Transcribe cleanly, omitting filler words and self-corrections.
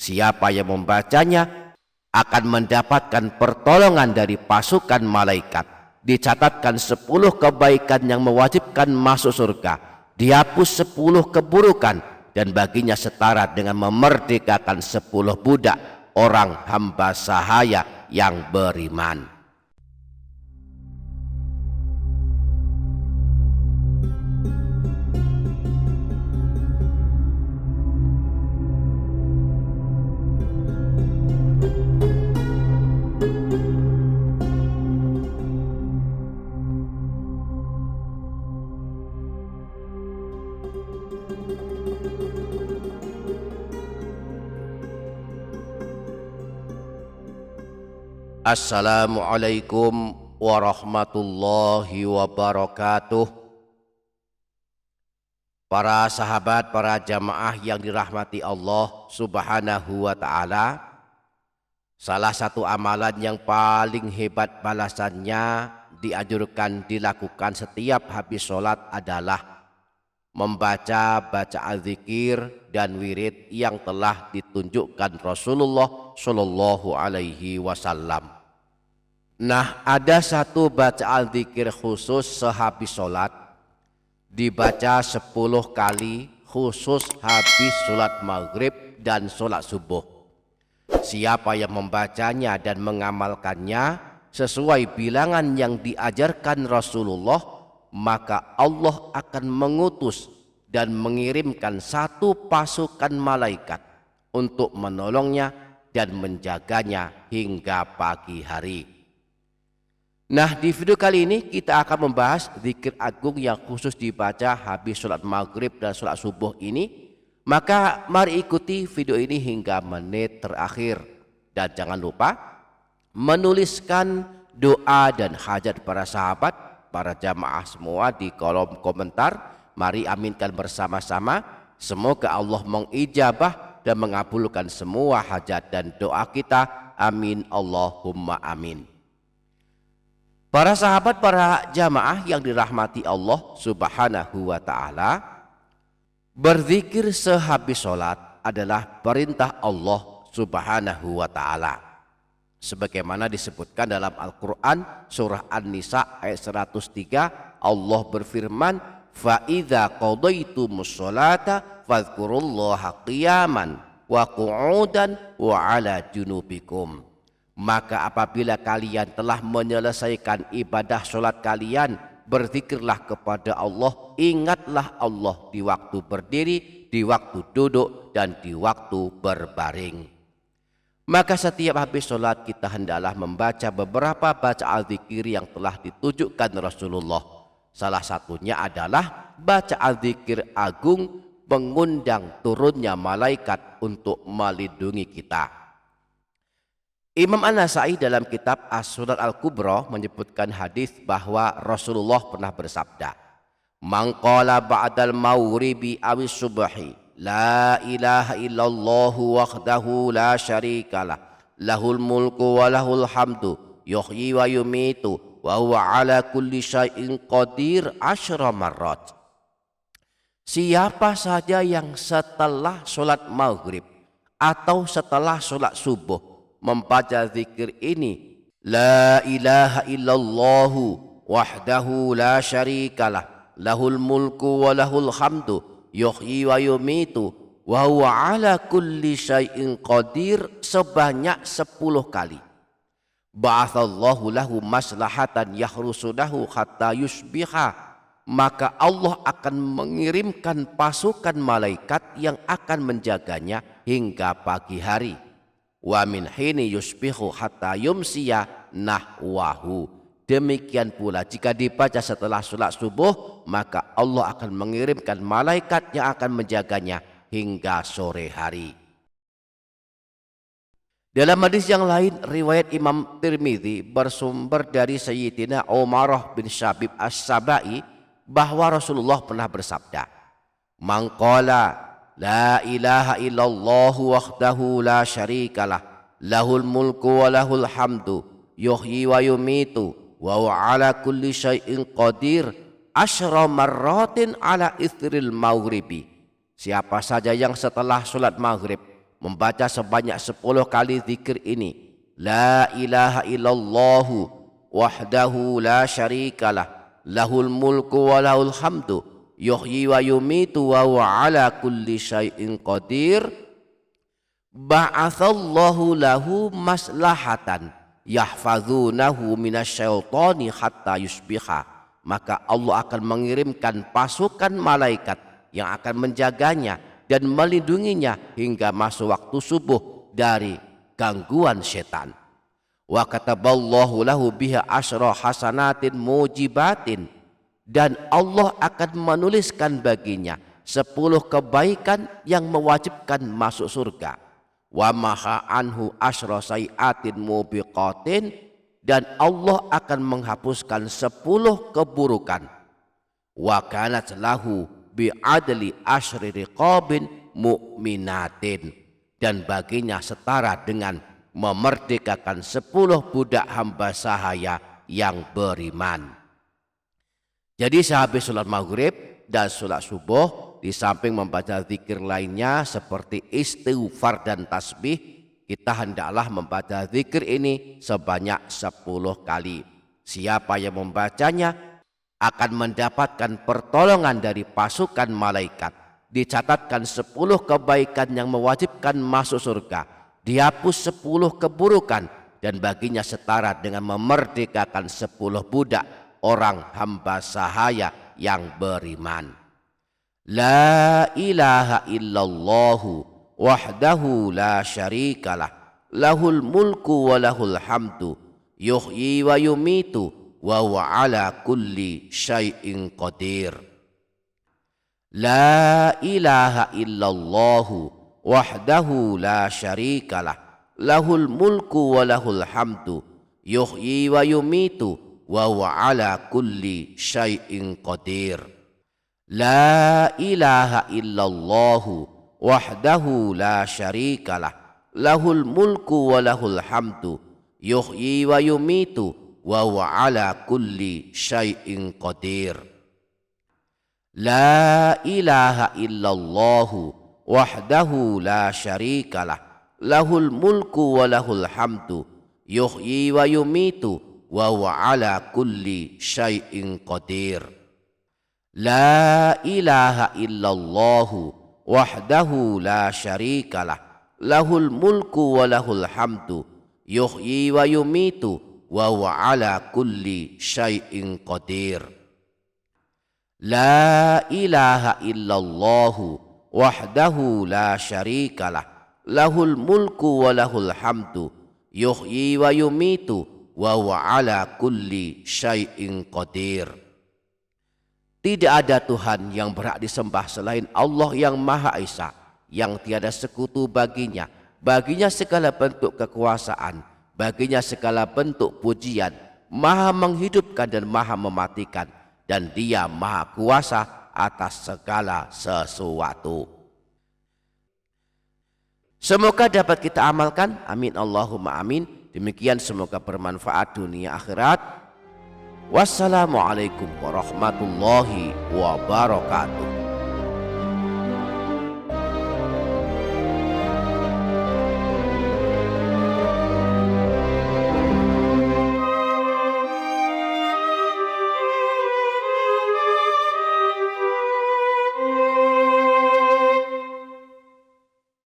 Siapa yang membacanya akan mendapatkan pertolongan dari pasukan malaikat. Dicatatkan 10 kebaikan yang mewajibkan masuk surga, dihapus 10 keburukan, dan baginya setara dengan memerdekakan 10 budak orang hamba sahaya yang beriman. Assalamualaikum warahmatullahi wabarakatuh. Para sahabat, para jamaah yang dirahmati Allah Subhanahu wa ta'ala, salah satu amalan yang paling hebat balasannya dianjurkan dilakukan setiap habis sholat adalah membaca bacaan zikir dan wirid yang telah ditunjukkan Rasulullah Shallallahu Alaihi Wasallam. Nah, ada satu bacaan zikir khusus sehabis sholat, dibaca 10 kali khusus habis sholat maghrib dan sholat subuh. Siapa yang membacanya dan mengamalkannya sesuai bilangan yang diajarkan Rasulullah, maka Allah akan mengutus dan mengirimkan satu pasukan malaikat untuk menolongnya dan menjaganya hingga pagi hari. Nah, di video kali ini kita akan membahas zikir agung yang khusus dibaca habis sholat maghrib dan sholat subuh ini. Maka mari ikuti video ini hingga menit terakhir. Dan jangan lupa menuliskan doa dan hajat para sahabat, para jamaah semua di kolom komentar. Mari aminkan bersama-sama. Semoga Allah mengijabah dan mengabulkan semua hajat dan doa kita. Amin Allahumma amin. Para sahabat, para jamaah yang dirahmati Allah Subhanahu wa ta'ala, berzikir sehabis sholat adalah perintah Allah Subhanahu wa ta'ala. Sebagaimana disebutkan dalam Al-Quran surah An-Nisa ayat 103, Allah berfirman, فَإِذَا قَضَيْتُمُ الصَّلَاةَ فَاذْكُرُوا اللَّهَ قِيَامًا وَقُعُودًا وَعَلَى جُنُوبِكُمْ. Maka apabila kalian telah menyelesaikan ibadah sholat kalian, berzikirlah kepada Allah, ingatlah Allah di waktu berdiri, di waktu duduk, dan di waktu berbaring. Maka setiap habis sholat kita hendaklah membaca beberapa bacaan zikir yang telah ditunjukkan Rasulullah. Salah satunya adalah bacaan zikir agung mengundang turunnya malaikat untuk melindungi kita. Imam An-Nasai dalam kitab As-Sunan Al-Kubra menyebutkan hadis bahwa Rasulullah pernah bersabda, "Man qala ba'dal maghribi awis subhi la ilaha illallah wahdahu la syarikalah, lahul mulku wa lahul hamdu, yuhyi wa yumitu wa huwa ala kulli syai'in qadir 10 marrat." Siapa saja yang setelah sholat maghrib atau setelah sholat subuh membaca zikir ini, la ilaha illallahu wahdahu la syarikalah, lahul mulku wa lahul hamdu, yuhyi wa yumitu wa huwa ala kulli syai'in qadir, sebanyak 10 kali. Ba'athallahu lahu maslahatan yahrusudahu hatta yusbiha, maka Allah akan mengirimkan pasukan malaikat yang akan menjaganya hingga pagi hari. Wa min hini yusbihu hatta yumsiya nahwahu. Demikian pula jika dibaca setelah sholat subuh, maka Allah akan mengirimkan malaikat yang akan menjaganya hingga sore hari. Dalam hadis yang lain, riwayat Imam Tirmidzi bersumber dari Sayyidina Umarah bin Syabib As-Sabai bahwa Rasulullah pernah bersabda, "Man qala la ilaha illallah wahdahu la syarikalah, lahul mulku wa lahul hamdu, yuhyi wa yumitu wa huwa ala kulli syai'in qadir 10 marratin ala ithril maghribi." Siapa saja yang setelah sholat maghrib membaca sebanyak 10 kali zikir ini. La ilaha illallahu wahdahu la syarikalah, lahul mulku wa lahul hamdu, yuhyi wa yumitu wa huwa ala kulli syai'in qadir. Ba'athallahu lahu maslahatan yahfazunahu minasyaitani hatta yusbiha. Maka Allah akan mengirimkan pasukan malaikat yang akan menjaganya dan melindunginya hingga masuk waktu subuh dari gangguan setan. Wa kataballahu lahu biha asyra hasanatin mujibatin, dan Allah akan menuliskan baginya 10 kebaikan yang mewajibkan masuk surga. Wa maha anhu asyra sayiatin mubiqatin, dan Allah akan menghapuskan 10 keburukan. Wa kanat lahu bi'adli asyri riqabin mu'minatin, dan baginya setara dengan memerdekakan 10 budak hamba sahaya yang beriman. Jadi sehabis sholat maghrib dan sholat subuh, di samping membaca zikir lainnya seperti istighfar dan tasbih, kita hendaklah membaca zikir ini sebanyak 10 kali. Siapa yang membacanya akan mendapatkan pertolongan dari pasukan malaikat. Dicatatkan 10 kebaikan yang mewajibkan masuk surga, dihapus 10 keburukan, dan baginya setara dengan memerdekakan 10 budak orang hamba sahaya yang beriman. La ilaha illallahu wahdahu la syarikalah, lahul mulku wa lahul hamdu, yuhyi wa yumitu wa huwa ala kulli syai'in qadir. La ilaha illallahu wahdahu la syarikalah, lahul mulku wa lahul hamdu, yuhyi wa yumitu wa huwa ala kulli syai'in qadir. La ilaha illallahu wahdahu la syarikalah, lahul mulku wa lahul hamdu, yuhyi wa yumitu wa huwa ala kulli syai'in qadir. La ilaha illallahu wahdahu la syarikalah, lahul mulku wa lahul hamdu, yuhyi wa yumitu wa huwa ala kulli syai'in qadir. La ilaha illallahu wahdahu la syarikalah, lahul mulku wa lahul hamdu, yuhyi wa yumitu wa huwa ala kulli syai'in qadir. La ilaha illallahu wahdahu la syarikalah, lahul mulku wa lahul hamdu, yuhyi wa yumitu wa huwa ala kulli syai'in qadir. Tidak ada Tuhan yang berhak disembah selain Allah yang Maha Esa, yang tiada sekutu baginya. Baginya segala bentuk kekuasaan, baginya segala bentuk pujian, Maha menghidupkan dan Maha mematikan, dan Dia Maha Kuasa atas segala sesuatu. Semoga dapat kita amalkan, amin Allahumma amin. Demikian, semoga bermanfaat dunia akhirat. Wassalamualaikum warahmatullahi wabarakatuh.